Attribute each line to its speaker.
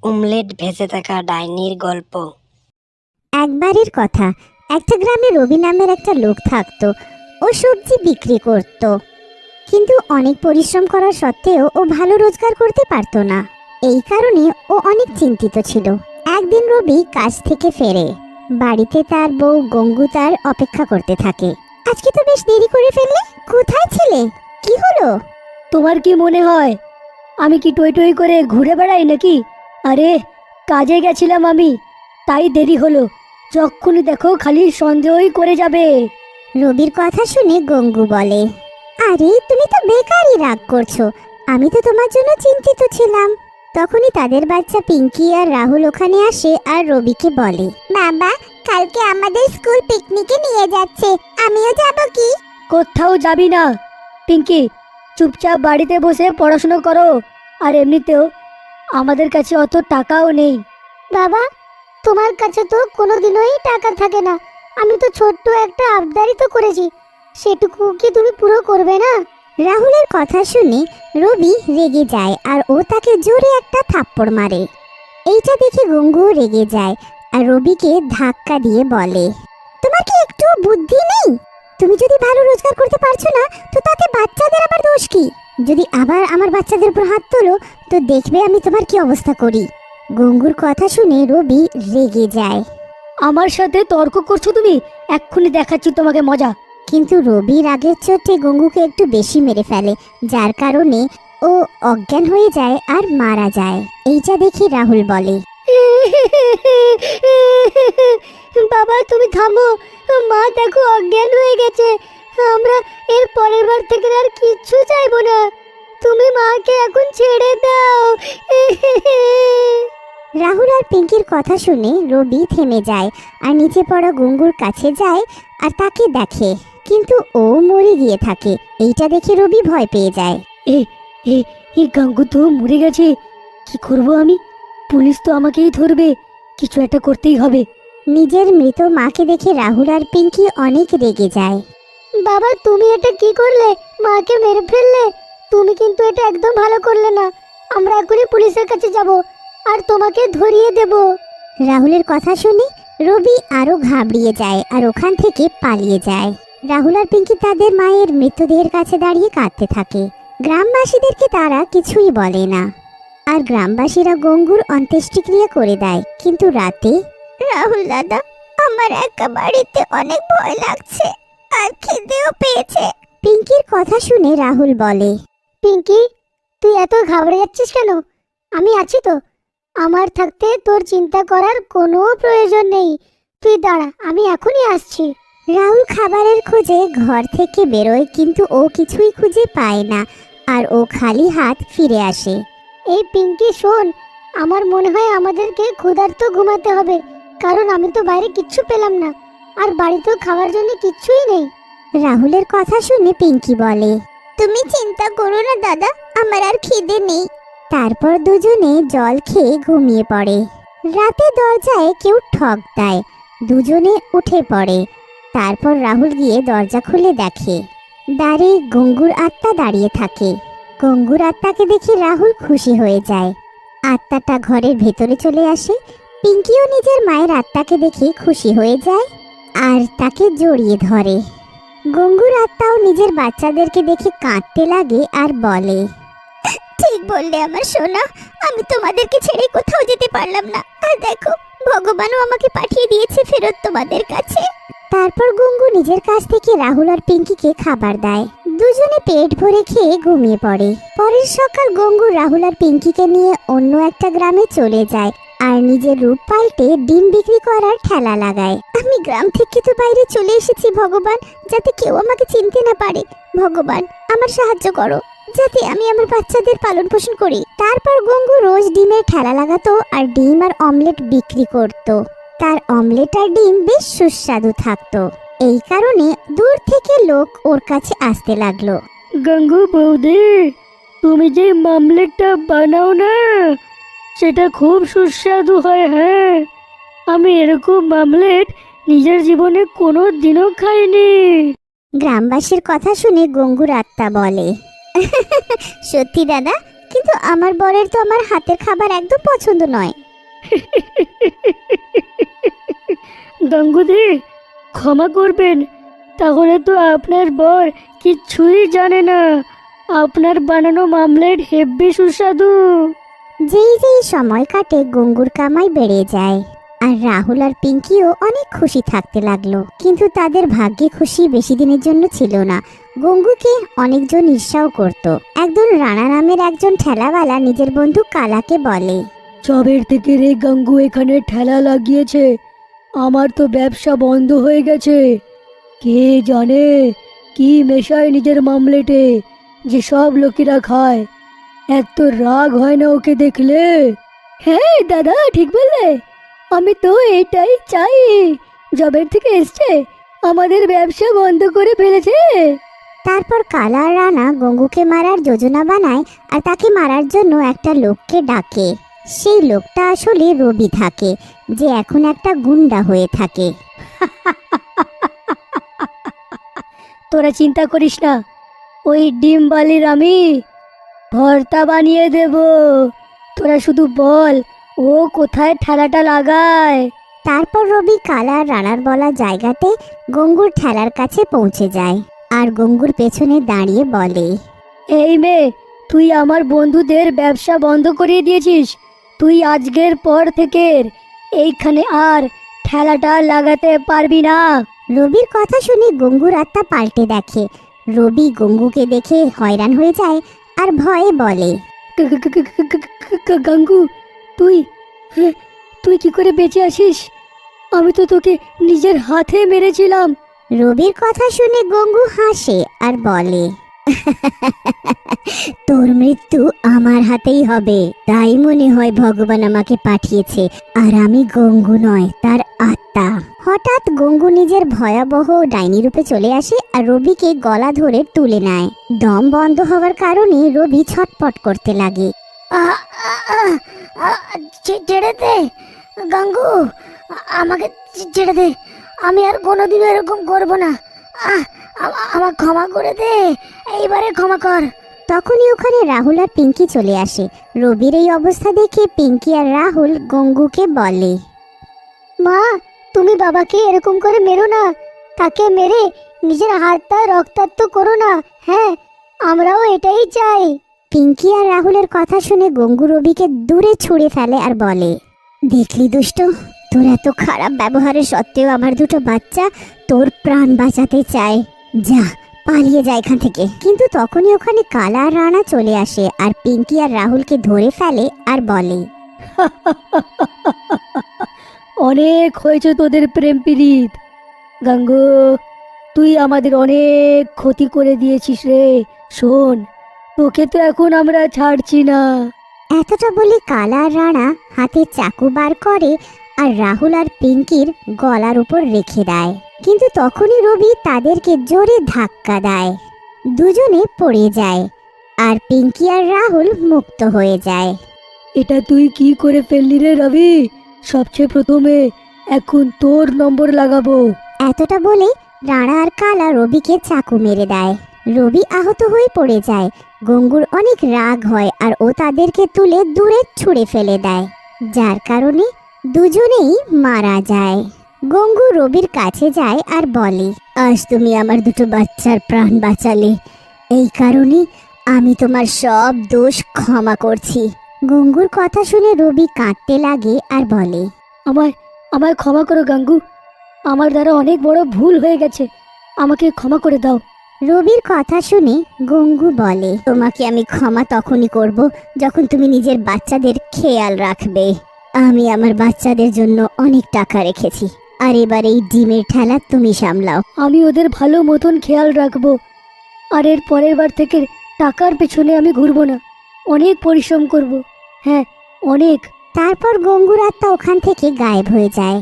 Speaker 1: Omelette ভেসে থাকা ডাইনির গল্প।
Speaker 2: একবারের কথা, একটা গ্রামে রবি নামের একটা লোক থাকতো। ও সবজি বিক্রি করত, কিন্তু অনেক পরিশ্রম করার সত্ত্বেও ও ভালো রোজগার করতে পারতো না। এই কারণে ও অনেক চিন্তিত ছিল। একদিন রবি কাজ থেকে ফেরে। বাড়িতে তার বউ গঙ্গু তার অপেক্ষা করতে থাকে। আজকে তো বেশ দেরি করে ফেললে, কোথায় ছিলে, কি হলো?
Speaker 3: তোমার কি মনে হয় আমি কি টই টই করে ঘুরে বেড়াই নাকি? আরে কাজে গেছিলাম আমি, তাই দেরি হলো। যখনই দেখো খালি সন্দেহই করে যাবে।
Speaker 2: রবির কথা শুনে গঙ্গু বলে, আরে তুমি তো বেকারই রাগ করছো, আমি তো তোমার জন্য চিন্তিত ছিলাম। তখনই তাদের বাচ্চা পিঙ্কি আর রাহুল ওখানে আসে আর রবিকে বলে, বাবা কালকে আমাদের স্কুল পিকনিকে নিয়ে যাচ্ছে, আমিও যাব কি?
Speaker 3: কোথাও যাবি না পিঙ্কি, চুপচাপ বাড়িতে বসে পড়াশোনা করো। আর এমনিতেও আমাদের কাছে অত টাকাও নেই।
Speaker 2: বাবা তোমার কাছে তো কোনোদিনই টাকা থাকে না, আমি তো ছোট্ট একটা আবদারই তো করেছি, সেটুকু কি তুমি পুরো করবে না? রাহুলের কথা শুনে রবি রেগে যায় আর ও তাকে জোরে একটা থাপ্পড় মারে। এইটা দেখে গঙ্গু রেগে যায় আর রবিকে ধাক্কা দিয়ে বলে, তোমার কি একটু বুদ্ধি নেই? তুমি যদি ভালো রোজগার করতে পারছো না, তো তাতে বাচ্চাদের আবার দোষ কি? যদি আবার আমার বাচ্চাদের উপর হাত তোলো, তো দেখবে আমি তোমার কি অবস্থা করি। গঙ্গুর কথা শুনে রবি রেগে যায়।
Speaker 3: আমার সাথে তর্ক করছো তুমি? এক্ষুনি দেখাচ্ছি তোমাকে মজা।
Speaker 2: কিন্তু রবির আগের চোটে গঙ্গুকে একটু বেশি মেরে ফেলে, যার কারণে ও অজ্ঞান হয়ে যায় আর মারা যায়। এইটা দেখে রাহুল বলে,
Speaker 3: বাবা তুমি থামো, মা দেখো অজ্ঞান হয়ে গেছে। আমরা এর পরের বার থেকে আর কিচ্ছু চাইবো না, তুমি মাকে এখন ছেড়ে দাও।
Speaker 2: রাহুল আর পিঙ্কির কথা শুনে রবি থেমে যায় আর নিচে পড়া গঙ্গুর কাছে যায় আর তাকে দেখে, কিন্তু ও মরে গিয়ে থাকে। এইটা দেখে রবি ভয় পেয়ে যায়।
Speaker 3: এই গাঙ্গু তো মরে গেছে, কি করব আমি? পুলিশ তো আমাকেই ধরবে, কিছু একটা করতেই হবে।
Speaker 2: নিজের মৃত মাকে দেখে রাহুল আর পিঙ্কি অনেক রেগে যায়।
Speaker 3: বাবা তুমি এটা কি করলে? মাকে মেরে ফেললে। তুমি কিন্তু এটা একদম ভালো করলে না। আমরা এখনই পুলিশের কাছে যাব আর তোমাকে ধরিয়ে দেব।
Speaker 2: রাহুলের কথা শুনে রবি আরো ঘাবড়িয়ে যায় আর ওখান থেকে পালিয়ে যায়। রাহুল আর পিঙ্কি তাদের মায়ের মৃতদেহের কাছে দাঁড়িয়ে কাঁদতে থাকে। গ্রামবাসীদেরকে তারা কিছুই বলে না আর গ্রামবাসীরা গঙ্গুর অন্ত্যেষ্টিক্রিয়া করে দেয়। কিন্তু রাতে, রাহুল দাদা, আমার একা বাড়িতে অনেক ভয় লাগছে আর খিদেও পেয়েছে। পিঙ্কির কথা শুনে রাহুল বলে,
Speaker 3: পিঙ্কি তুই এত ঘাবড়ে যাচ্ছিস কেন? আমি আছি তো, আমার থাকতে তোর চিন্তা করার কোনো প্রয়োজন নেই। তুই দাঁড়া, আমি এখনই আসছি।
Speaker 2: রাহুল খাবারের খোঁজে ঘর থেকে বেরোয়, কিন্তু ও কিছুই খুঁজে পায় না আর ও খালি হাত ফিরে আসে।
Speaker 3: এই পিঙ্কি শোন, আমার মনে হয় আমাদেরকে ক্ষুধার্ত ঘুমাতে হবে, কারণ আমি তো বাইরে কিচ্ছু পেলাম না আর বাড়িতেও খাওয়ার জন্য কিচ্ছুই নেই।
Speaker 2: রাহুলের কথা শুনে পিঙ্কি বলে, তুমি চিন্তা করো না দাদা, আমার আর খিদে নেই। তারপর দুজনে জল খেয়ে ঘুমিয়ে পড়ে। রাতে দরজায় কেউ ঠক দেয়, দুজনে উঠে পড়ে। তারপর রাহুল গিয়ে দরজা খুলে দেখে দ্বারে গঙ্গুর আত্মা দাঁড়িয়ে থাকে। গঙ্গুর আত্মাকে দেখে রাহুল খুশি হয়ে যায়। আত্মাটা ঘরের ভেতরে চলে আসে। পিঙ্কিও নিজের মায়ের আত্মাকে দেখে খুশি হয়ে যায় আর তাকে জড়িয়ে ধরে। গঙ্গুর আত্মাও নিজের বাচ্চাদেরকে দেখে কাঁদতে লাগে আর বলে, ঠিক বললে আমার সোনা, আমি তোমাদেরকে ছেড়ে কোথাও যেতে পারলাম না, আর দেখো ভগবানও আমাকে পাঠিয়ে দিয়েছে ফেরত তোমাদের কাছে। তারপর গঙ্গু নিজের কাছ থেকে রাহুল আর পিঙ্কিকে খাবার দেয়। দুজনে পেট ভরে খেয়ে ঘুমিয়ে পড়ে। পরের সকাল গঙ্গু রাহুল আর পিঙ্কিকে নিয়ে অন্য একটা গ্রামে চলে যায় আর নিজের রূপ পাল্টে ডিম বিক্রি করার ঠেলা লাগায়। আমি গ্রাম থেকে তো বাইরে চলে এসেছি ভগবান, যাতে কেউ আমাকে চিনতে না পারে। ভগবান আমার সাহায্য করো, যাতে আমি আমার বাচ্চাদের পালন পোষণ করি। তারপর গঙ্গু রোজ ডিমের ঠেলা লাগাতো আর ডিম আর অমলেট বিক্রি করত। তার অমলেট আর ডিম বেশ সুস্বাদু থাকতো। এই কারণে দূর থেকে লোক ওর কাছে আসতে লাগলো।
Speaker 3: গঙ্গু বৌদি, তুমি যে মামলেটটা বানাও না, সেটা খুব সুস্বাদু হয়। হ্যাঁ, আমি এরকম মামলেট নিজের জীবনে কোনো দিনও খাইনি।
Speaker 2: গ্রামবাসীর কথা শুনে গঙ্গুর আত্মা বলে, সত্যি দাদা, কিন্তু আমার বরের তো আমার হাতের খাবার একদম পছন্দ নয়।
Speaker 3: গাঙ্গুদি, ক্ষমা করবেন, তাহলে তো আপনার বর কিচ্ছুই জানে না আপনার বানানো মামলেট হেব্বি সুস্বাদু।
Speaker 2: যেই যেই সময় কাটে গঙ্গুর কামাই বেড়ে যায়, আর রাহুল আর পিঙ্কিও অনেক খুশি থাকতে লাগলো। কিন্তু তাদের ভাগ্যে খুশি বেশি দিনের জন্য ছিল না। গঙ্গুকে অনেকজন ঈর্ষাও করত। একদিন রানা নামের একজন ঠেলাওয়ালা নিজের বন্ধু কালাকে বলে,
Speaker 3: চবের থেকে রে গাঙ্গু এখানে ঠেলা লাগিয়েছে, আমার তো ব্যবসা বন্ধ হয়ে গেছে। কে জানে কি মেশায় নিজের মামলেটে যে সব লোকেরা খায়। এত রাগ হয় না ওকে দেখলে? হ্যাঁ দাদা, ঠিক বললে, আমি তো এটাই চাই। জবের থেকে এসছে, আমাদের ব্যবসা বন্ধ করে ফেলেছে।
Speaker 2: তারপর কালা আর রানা গঙ্গুকে মারার যোজনা বানায় আর তাকে মারার জন্য একটা লোককে ডাকে। সেই লোকটা আসলে রবি থাকে, যে এখন একটা গুন্ডা হয়ে থাকে।
Speaker 3: তোরা চিন্তা করিস না, ওই ডিম বালির আমি ভর্তা বানিয়ে দেব। তোরা শুধু বল ও কোথায় ঠেলাটা লাগায়।
Speaker 2: তারপর রবি কালা আর রানার বলা জায়গাতে গঙ্গুর ঠেলার কাছে পৌঁছে যায় আর গঙ্গুর পেছনে দাঁড়িয়ে বলে,
Speaker 3: এই মেয়ে, তুই আমার বন্ধুদের ব্যবসা বন্ধ করিয়ে দিয়েছিস। তুই আজকের পর থেকে এইখানে আর ঠেলাটা লাগাতে পারবি না।
Speaker 2: রবির কথা শুনে গঙ্গুর আত্মা পাল্টে দেখে। রবি গঙ্গুকে দেখে হয়রান হয়ে যায় আর ভয়ে বলে,
Speaker 3: গাঙ্গু, তুই তুই কি করে বেঁচে আছিস? আমি তো তোকে নিজের হাতে মেরেছিলাম।
Speaker 2: রবির কথা শুনে গঙ্গু হাসে আর বলে, তোর মৃত্যু আমার হাতেই হবে। তাই মনে হয় ভগবান আমাকে পাঠিয়েছে, আর আমি গঙ্গু নয়, তার আত্মা। হঠাৎ গঙ্গু নিজের ভয়াবহ ডাইনি রূপে চলে আসে আর রবিকে গলা ধরে তুলে নেয়। দম বন্ধ হওয়ার কারণে রবি ছটপট করতে লাগে।
Speaker 1: ছেড়ে দে গাঙ্গু, আমাকে ছেড়ে দে, আমি আর কোনোদিন এরকম করব না। আমার ক্ষমা করে দে, এইবারে ক্ষমা কর।
Speaker 2: তখনই ওখানে রাহুল আর পিঙ্কি চলে আসে। রবির এই অবস্থা দেখে পিঙ্কি আর রাহুল গঙ্গুকে বলে,
Speaker 1: মা, তুমি বাবাকে এরকম করে মেরো না, তাকে মেরে নিজের হাতটা রক্তাক্ত করো না। হ্যাঁ, আমরাও এটাই চাই।
Speaker 2: পিঙ্কি আর রাহুলের কথা শুনে গঙ্গু রবিকে দূরে ছুঁড়ে ফেলে আর বলে, দেখলি দুষ্ট, তোর এত খারাপ ব্যবহারের সত্ত্বেও আমার দুটো বাচ্চা তোর প্রাণ বাঁচাতে চায়। যা, পালিয়ে যা এখান থেকে। কিন্তু তখনই ওখানে কালা আর রানা চলে আসে আর পিঙ্কি আর রাহুলকে ধরে ফেলে আর বলে,
Speaker 3: অনেক হয়েছে তোদের প্রেম পীড়িত। গাঙ্গু, তুই আমাদের অনেক ক্ষতি করে দিয়েছিস রে। শোন, তোকে তো এখন আমরা ছাড়ছি না।
Speaker 2: এতটা বলে কালা আর রানা হাতে চাকু বার করে আর রাহুল আর পিঙ্কির গলার উপর রেখে দেয়। কিন্তু তখনই রবি তাদেরকে জোরে ধাক্কা দেয়। দুজনে পড়ে যায় আর পিঙ্কি আর রাহুল মুক্ত হয়ে যায়।
Speaker 3: এটা তুই কি করে ফেললি রে রবি? সবচেয়ে প্রথমে এখন তোর নম্বর লাগাবো।
Speaker 2: এতটা বলে রানা আর কালা রবিকে চাকু মেরে দেয়। রবি আহত হয়ে পড়ে যায়। গঙ্গুর অনেক রাগ হয় আর ও তাদেরকে তুলে দূরে ছুঁড়ে ফেলে দেয়, যার কারণে দুজনেই মারা যায়। গঙ্গু রবির কাছে যায় আর বলে, আজ তুমি আমার দুটো বাচ্চার প্রাণ বাঁচালে, এই কারণে আমি তোমার সব দোষ ক্ষমা করছি। গঙ্গুর কথা শুনে রবি কাঁদতে লাগে আর বলে,
Speaker 3: আমায় আমায় ক্ষমা করো গাঙ্গু, আমার দ্বারা অনেক বড় ভুল হয়ে গেছে, আমাকে ক্ষমা করে দাও।
Speaker 2: রবির কথা শুনে গঙ্গু বলে, তোমাকে আমি ক্ষমা তখনই করব যখন তুমি নিজের বাচ্চাদের খেয়াল রাখবে। আমি আমার বাচ্চাদের জন্য অনেক টাকা রেখেছি, আর এবার এই ডিমের ঠেলা তুমি সামলাও।
Speaker 3: আমি ওদের ভালো মতন খেয়াল রাখবো, আর এর পরের বার থেকে টাকার পেছনে আমি ঘুরবো না, অনেক পরিশ্রম করব। হ্যাঁ, অনেক।
Speaker 2: তারপর গঙ্গুর আত্মা ওখান থেকে গায়েব হয়ে যায়।